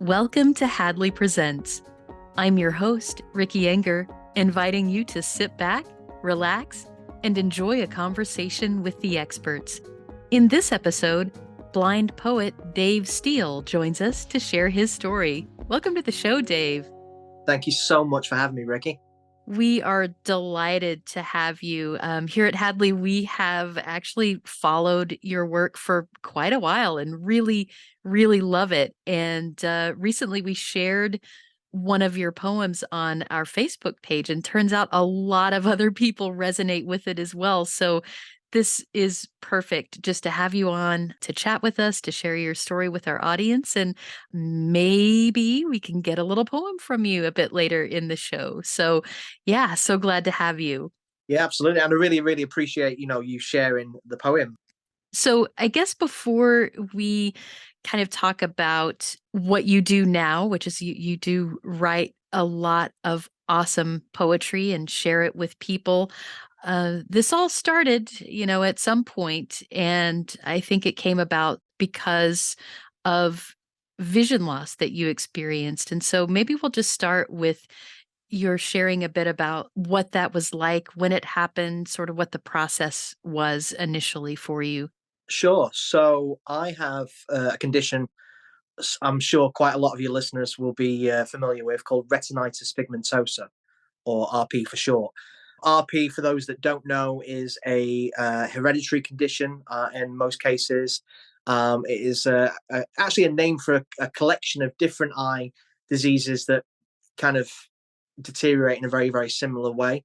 Welcome to Hadley Presents. I'm your host, Ricky Enger, inviting you to sit back, relax, and enjoy a conversation with the experts. In this episode, blind poet Dave Steele joins us to share his story. Welcome to the show, Dave. Thank you so much for having me, Ricky. We are delighted to have you. Here at Hadley, we have actually followed your work for quite a while and really love it. And recently we shared one of your poems on our Facebook page, and turns out a lot of other people resonate with it as well. So this is perfect just to have you on to chat with us, to share your story with our audience, and maybe we can get a little poem from you a bit later in the show. So yeah, so glad to have you. Yeah, absolutely. And I really appreciate, you sharing the poem. So I guess before we kind of talk about what you do now, which is you do write a lot of awesome poetry and share it with people. This all started, at some point, and I think it came about because of vision loss that you experienced. And so maybe we'll just start with your sharing a bit about what that was like when it happened, sort of what the process was initially for you. Sure. So I have a condition I'm sure quite a lot of your listeners will be familiar with called retinitis pigmentosa, or RP for short. RP, for those that don't know, is a hereditary condition in most cases. It is actually a name for a collection of different eye diseases that kind of deteriorate in a very similar way.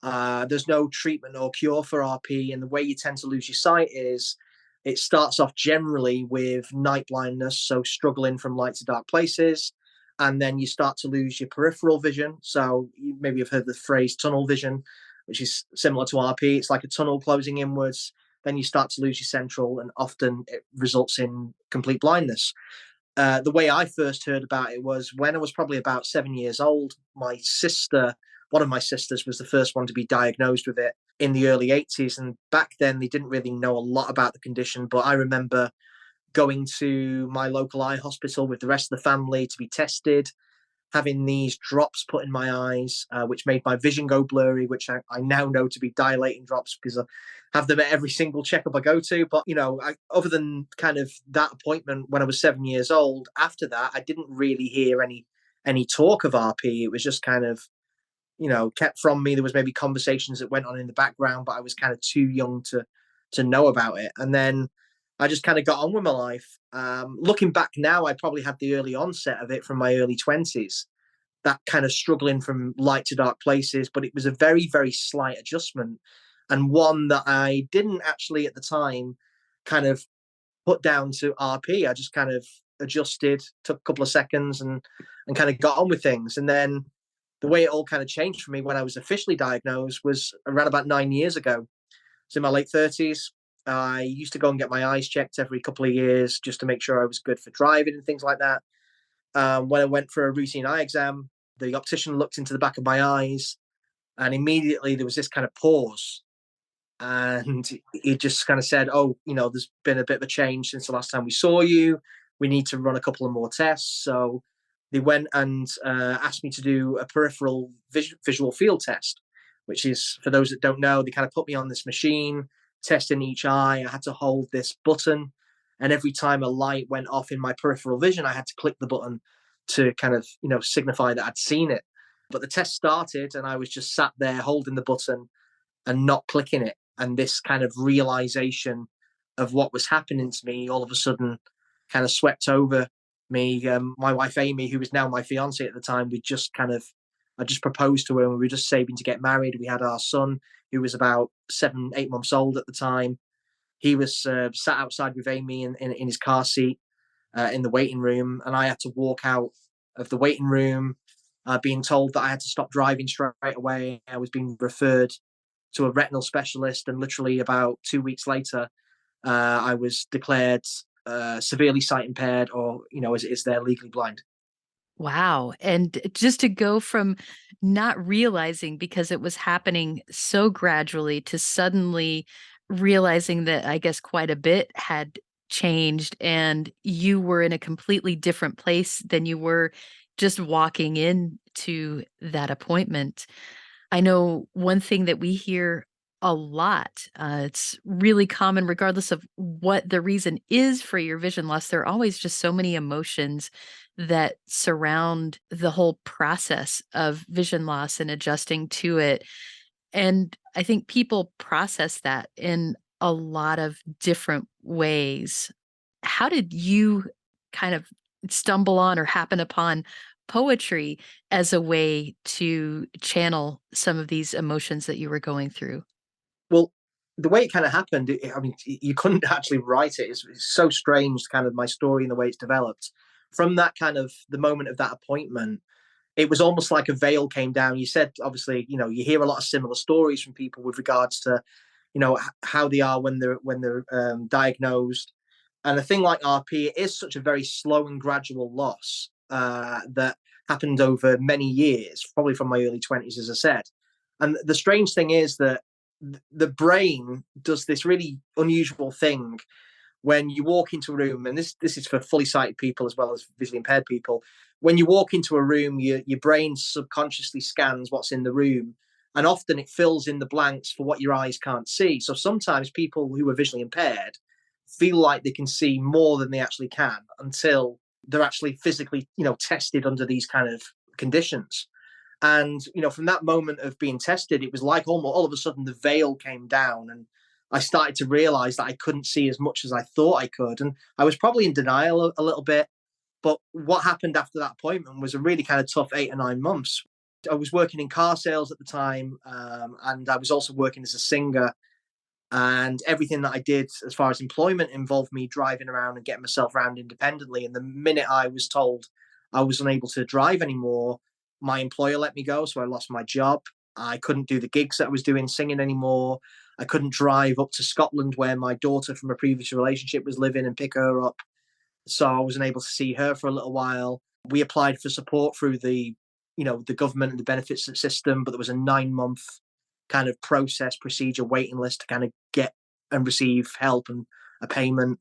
There's no treatment or cure for RP, and the way you tend to lose your sight is it starts off generally with night blindness, so struggling from light to dark places, and then you start to lose your peripheral vision. So you maybe have heard the phrase tunnel vision, which is similar to RP. It's like a tunnel closing inwards. Then you start to lose your central, and often it results in complete blindness. The way I first heard about it was when I was probably about 7 years old. One of my sisters, was the first one to be diagnosed with it in the early 80s. And back then, they didn't really know a lot about the condition. But I remember going to my local eye hospital with the rest of the family to be tested, having these drops put in my eyes, which made my vision go blurry, which I now know to be dilating drops because I have them at every single checkup I go to. But, other than kind of that appointment when I was 7 years old, after that, I didn't really hear any talk of RP. It was just kind of, kept from me. There was maybe conversations that went on in the background, but I was kind of too young to know about it. And then I just kind of got on with my life. Looking back now, I probably had the early onset of it from my early 20s, that kind of struggling from light to dark places, but it was a very slight adjustment, and one that I didn't actually at the time kind of put down to RP. I just kind of adjusted, took a couple of seconds, and kind of got on with things. And then the way it all kind of changed for me when I was officially diagnosed was around about 9 years ago. So in my late 30s, I used to go and get my eyes checked every couple of years just to make sure I was good for driving and things like that. When I went for a routine eye exam, the optician looked into the back of my eyes, and immediately there was this kind of pause. And he just kind of said, "Oh, there's been a bit of a change since the last time we saw you. We need to run a couple of more tests." So they went and asked me to do a peripheral visual field test, which is, for those that don't know, they kind of put me on this machine, testing each eye. I had to hold this button, and every time a light went off in my peripheral vision, I had to click the button to kind of, signify that I'd seen it. But the test started, and I was just sat there holding the button and not clicking it. And this kind of realization of what was happening to me all of a sudden kind of swept over me. My wife Amy, who was now my fiance at the time, I just proposed to her, and we were just saving to get married. We had our son, who was about 7, 8 months old at the time. He was sat outside with Amy in his car seat in the waiting room, and I had to walk out of the waiting room, being told that I had to stop driving straight away. I was being referred to a retinal specialist, and literally about 2 weeks later, I was declared severely sight impaired, or as it is there, legally blind. Wow. And just to go from not realizing because it was happening so gradually to suddenly realizing that I guess quite a bit had changed and you were in a completely different place than you were just walking into that appointment. I know one thing that we hear a lot, it's really common, regardless of what the reason is for your vision loss. There are always just so many emotions that surround the whole process of vision loss and adjusting to it. And I think people process that in a lot of different ways. How did you kind of stumble on or happen upon poetry as a way to channel some of these emotions that you were going through? Well, the way it kind of happened, I mean, you couldn't actually write it. It's so strange, kind of my story and the way it's developed. From that kind of the moment of that appointment, it was almost like a veil came down. You said, obviously, you hear a lot of similar stories from people with regards to, how they are when they're diagnosed. And a thing like RP, it is such a very slow and gradual loss that happened over many years, probably from my early 20s, as I said. And the strange thing is that the brain does this really unusual thing when you walk into a room, and this is for fully sighted people as well as visually impaired people. When you walk into a room, your brain subconsciously scans what's in the room, and often it fills in the blanks for what your eyes can't see. So sometimes people who are visually impaired feel like they can see more than they actually can until they're actually physically, tested under these kind of conditions. And from that moment of being tested, it was like almost all of a sudden the veil came down, and I started to realize that I couldn't see as much as I thought I could. And I was probably in denial a little bit. But what happened after that appointment was a really kind of tough 8 or 9 months. I was working in car sales at the time, and I was also working as a singer. And everything that I did as far as employment involved me driving around and getting myself around independently. And the minute I was told I was unable to drive anymore, my employer let me go. So I lost my job. I couldn't do the gigs that I was doing singing anymore. I couldn't drive up to Scotland where my daughter from a previous relationship was living and pick her up. So I wasn't able to see her for a little while. We applied for support through the government and the benefits system, but there was a 9 month kind of process, procedure, waiting list to kind of get and receive help and a payment.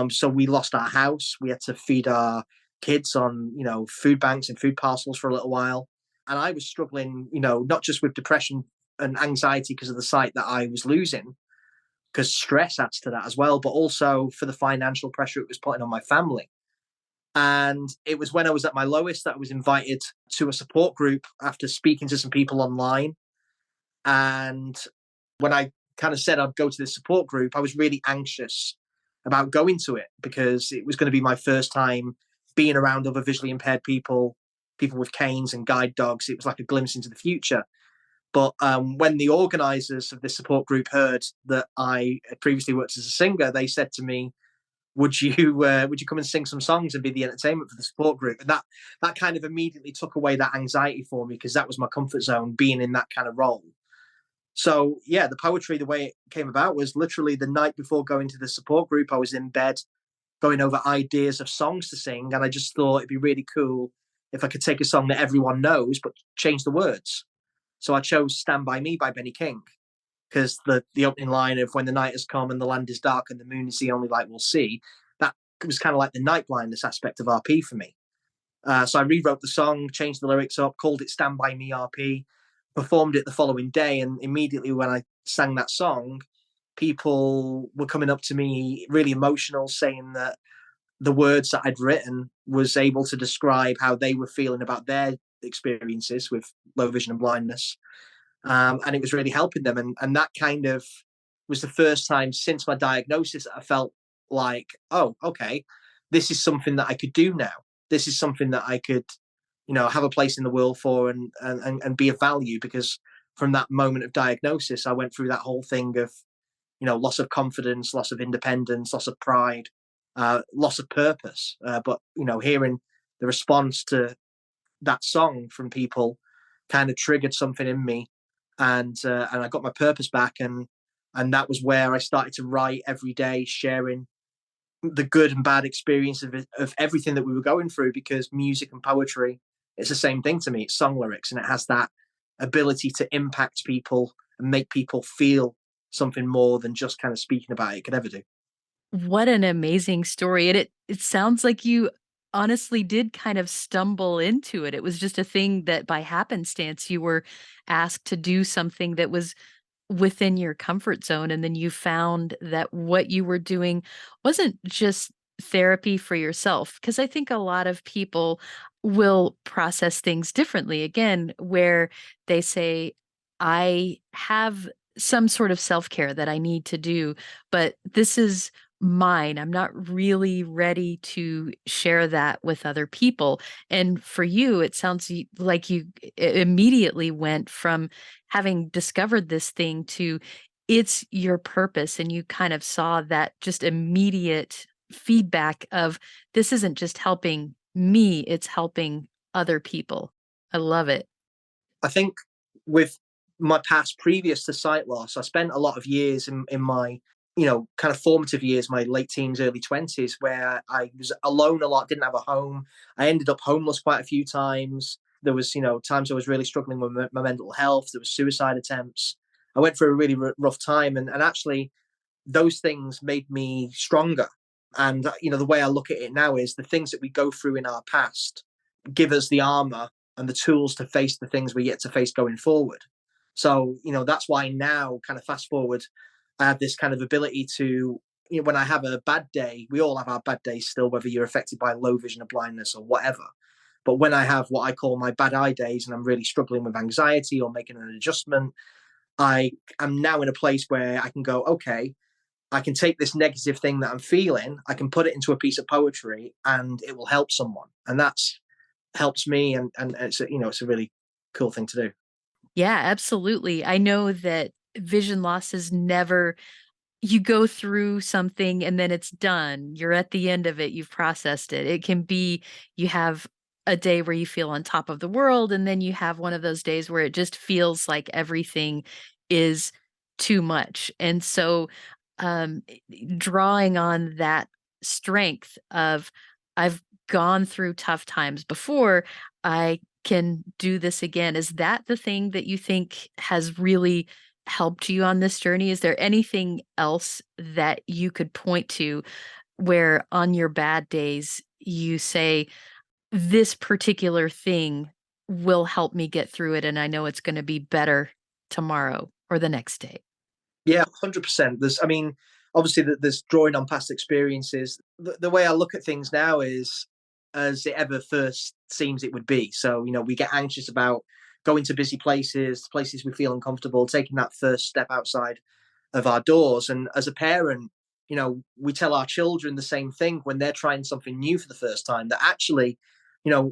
So we lost our house. We had to feed our kids on, food banks and food parcels for a little while. And I was struggling, not just with depression and anxiety because of the sight that I was losing, because stress adds to that as well, but also for the financial pressure it was putting on my family. And it was when I was at my lowest that I was invited to a support group after speaking to some people online. And when I kind of said I'd go to this support group, I was really anxious about going to it because it was going to be my first time being around other visually impaired people, people with canes and guide dogs. It was like a glimpse into the future. But when the organisers of this support group heard that I had previously worked as a singer, they said to me, "Would you come and sing some songs and be the entertainment for the support group?" And that kind of immediately took away that anxiety for me because that was my comfort zone, being in that kind of role. So yeah, the poetry, the way it came about was literally the night before going to the support group. I was in bed going over ideas of songs to sing, and I just thought it'd be really cool if I could take a song that everyone knows but change the words. So I chose "Stand by Me" by Benny King because the opening line of "When the night has come and the land is dark and the moon is the only light we'll see," that was kind of like the night blindness aspect of RP for me. So I rewrote the song, changed the lyrics up, called it "Stand by Me RP," performed it the following day, and immediately when I sang that song, people were coming up to me really emotional, saying that the words that I'd written was able to describe how they were feeling about their experiences with low vision and blindness. And it was really helping them. And that kind of was the first time since my diagnosis that I felt like, oh, okay, this is something that I could do now. This is something that I could, have a place in the world for and be of value because from that moment of diagnosis, I went through that whole thing of, loss of confidence, loss of independence, loss of pride, loss of purpose. But, hearing the response to that song from people kind of triggered something in me, and I got my purpose back, and that was where I started to write every day, sharing the good and bad experience of everything that we were going through. Because music and poetry, it's the same thing to me. It's song lyrics, and it has that ability to impact people and make people feel something more than just kind of speaking about it could ever do. What an amazing story, and it sounds like you honestly did kind of stumble into it. It was just a thing that by happenstance you were asked to do something that was within your comfort zone, and then you found that what you were doing wasn't just therapy for yourself. Because I think a lot of people will process things differently, again, where they say, I have some sort of self-care that I need to do, but this is mine. I'm not really ready to share that with other people. And for you, it sounds like you immediately went from having discovered this thing to it's your purpose, and you kind of saw that just immediate feedback of this isn't just helping me, it's helping other people. I love it. I think with my past previous to sight loss, I spent a lot of years in my, kind of formative years, my late teens, early 20s, where I was alone a lot, didn't have a home. I ended up homeless quite a few times. There was, times I was really struggling with my mental health. There was suicide attempts. I went through a really rough time, and actually those things made me stronger. And the way I look at it now is the things that we go through in our past give us the armor and the tools to face the things we get to face going forward. So, that's why now, kind of fast forward, I have this kind of ability to, when I have a bad day, we all have our bad days still, whether you're affected by low vision or blindness or whatever. But when I have what I call my bad eye days and I'm really struggling with anxiety or making an adjustment, I am now in a place where I can go, okay, I can take this negative thing that I'm feeling, I can put it into a piece of poetry and it will help someone. And that's helps me, and it's a really cool thing to do. Yeah, absolutely. I know that vision loss is never you go through something and then it's done. You're at the end of it, you've processed it. It can be you have a day where you feel on top of the world, and then you have one of those days where it just feels like everything is too much. And so, um, drawing on that strength of I've gone through tough times before, I can do this again. Is that the thing that you think has really helped you on this journey? Is there anything else that you could point to where on your bad days you say, this particular thing will help me get through it, and I know it's going to be better tomorrow or the next day? Yeah, 100%. I mean, obviously, there's drawing on past experiences. The way I look at things now is as it ever first seems it would be. So, we get anxious about going to busy places, places we feel uncomfortable, taking that first step outside of our doors. And as a parent, we tell our children the same thing when they're trying something new for the first time, that actually,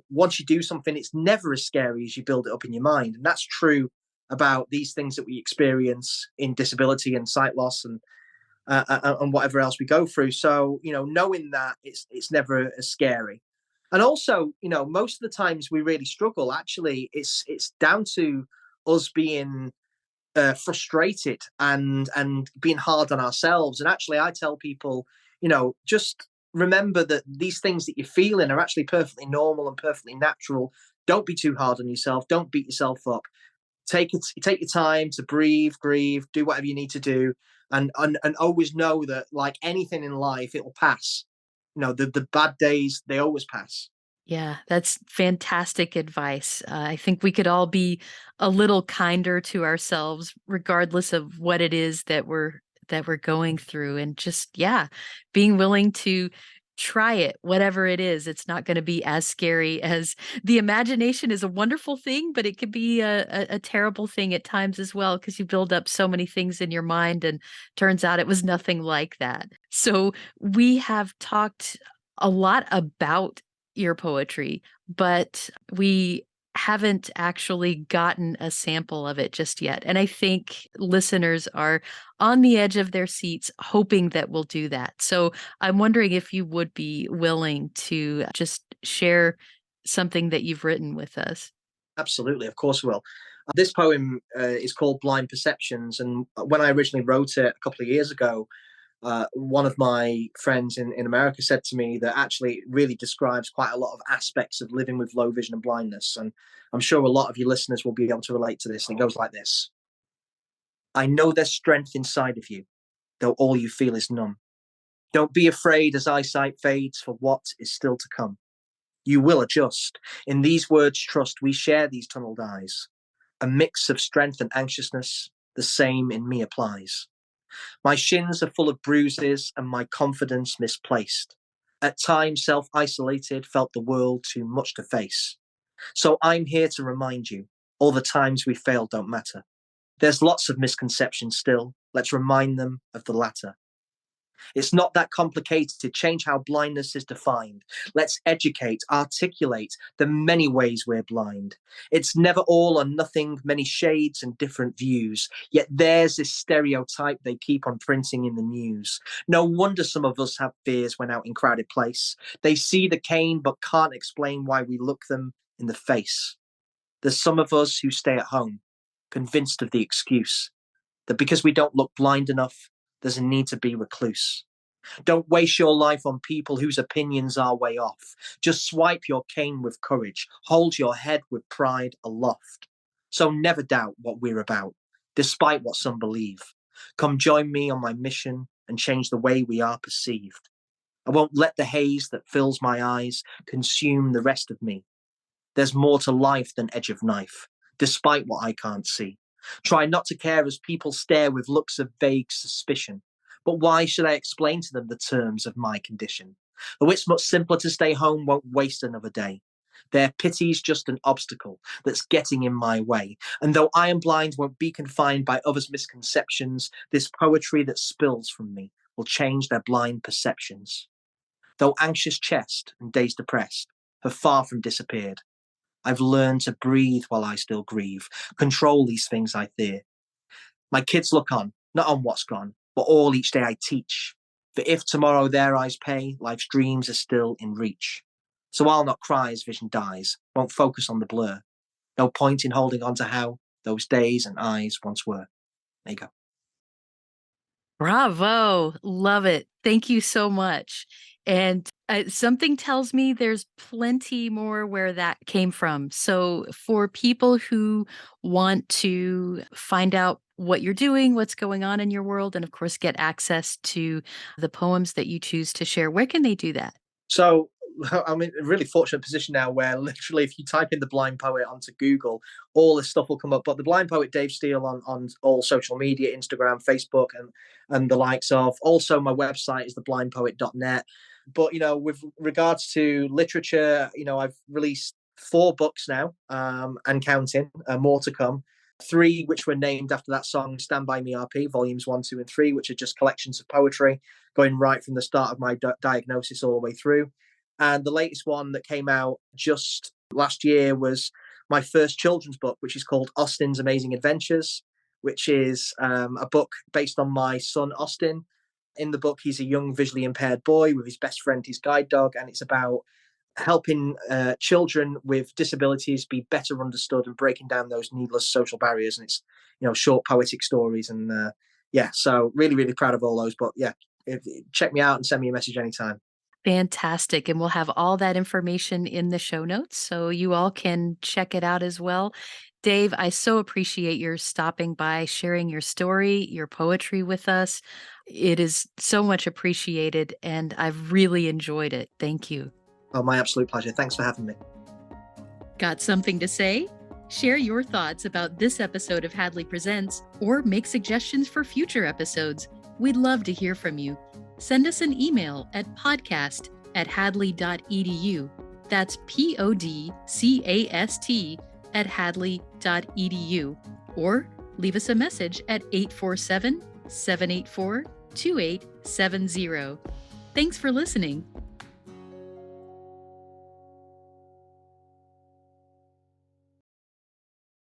once you do something, it's never as scary as you build it up in your mind. And that's true about these things that we experience in disability and sight loss and whatever else we go through. So, knowing that it's never as scary. And also, most of the times we really struggle, actually, it's down to us being frustrated and being hard on ourselves. And actually, I tell people, just remember that these things that you're feeling are actually perfectly normal and perfectly natural. Don't be too hard on yourself. Don't beat yourself up. Take your time to breathe, grieve, do whatever you need to do, and always know that, like anything in life, it will pass. The bad days, they always pass. Yeah, that's fantastic advice. I think we could all be a little kinder to ourselves, regardless of what it is that we're going through, and just yeah, being willing to try it, whatever it is. It's not going to be as scary as the imagination is a wonderful thing, but it could be a terrible thing at times as well because you build up so many things in your mind, and turns out it was nothing like that. So we have talked a lot about your poetry, but we haven't actually gotten a sample of it just yet. And I think listeners are on the edge of their seats hoping that we'll do that. So I'm wondering if you would be willing to just share something that you've written with us. Absolutely, of course, we will. This poem is called "Blind Perceptions," and when I originally wrote it a couple of years ago, one of my friends in America said to me that actually it really describes quite a lot of aspects of living with low vision and blindness. And I'm sure a lot of your listeners will be able to relate to this. And it goes like this: I know there's strength inside of you, though all you feel is numb. Don't be afraid as eyesight fades for what is still to come. You will adjust. In these words, trust, we share these tunneled eyes. A mix of strength and anxiousness, the same in me applies. My shins are full of bruises and my confidence misplaced. At times, self-isolated, felt the world too much to face. So I'm here to remind you, all the times we failed don't matter. There's lots of misconceptions still. Let's remind them of the latter. It's not that complicated to change how blindness is defined. Let's educate, articulate the many ways we're blind. It's never all or nothing, many shades and different views. Yet there's this stereotype they keep on printing in the news. No wonder some of us have fears when out in crowded place. They see the cane but can't explain why we look them in the face. There's some of us who stay at home, convinced of the excuse that because we don't look blind enough, there's a need to be recluse. Don't waste your life on people whose opinions are way off. Just swipe your cane with courage. Hold your head with pride aloft. So never doubt what we're about, despite what some believe. Come join me on my mission and change the way we are perceived. I won't let the haze that fills my eyes consume the rest of me. There's more to life than edge of knife, despite what I can't see. Try not to care as people stare with looks of vague suspicion. But why should I explain to them the terms of my condition? Though it's much simpler to stay home, won't waste another day. Their pity's just an obstacle that's getting in my way. And though I am blind, won't be confined by others' misconceptions, this poetry that spills from me will change their blind perceptions. Though anxious chest and days depressed have far from disappeared, I've learned to breathe while I still grieve, control these things I fear. My kids look on, not on what's gone, but all each day I teach. For if tomorrow their eyes pay, life's dreams are still in reach. So I'll not cry as vision dies, won't focus on the blur. No point in holding on to how those days and eyes once were. There you go. Bravo. Love it. Thank you so much. And something tells me there's plenty more where that came from. So, for people who want to find out what you're doing, what's going on in your world, and of course, get access to the poems that you choose to share, where can they do that? So I'm in a really fortunate position now where literally if you type in the blind poet onto Google, all this stuff will come up. But the blind poet Dave Steele on all social media, Instagram, Facebook, and the likes of. Also, my website is theblindpoet.net. But with regards to literature, I've released 4 books now, and counting, more to come. 3 which were named after that song "Stand By Me RP," volumes 1, 2, and 3, which are just collections of poetry going right from the start of my diagnosis all the way through. And the latest one that came out just last year was my first children's book, which is called Austin's Amazing Adventures, which is a book based on my son, Austin. In the book, he's a young visually impaired boy with his best friend, his guide dog, and it's about helping children with disabilities be better understood and breaking down those needless social barriers. And it's, short poetic stories. And yeah, so really, really proud of all those. But yeah, check me out and send me a message anytime. Fantastic. And we'll have all that information in the show notes so you all can check it out as well. Dave, I so appreciate your stopping by, sharing your story, your poetry with us. It is so much appreciated, and I've really enjoyed it. Thank you. Oh, my absolute pleasure. Thanks for having me. Got something to say? Share your thoughts about this episode of Hadley Presents or make suggestions for future episodes. We'd love to hear from you. Send us an email at podcast@hadley.edu. That's podcast@hadley.edu. Or leave us a message at 847-784-2870. Thanks for listening.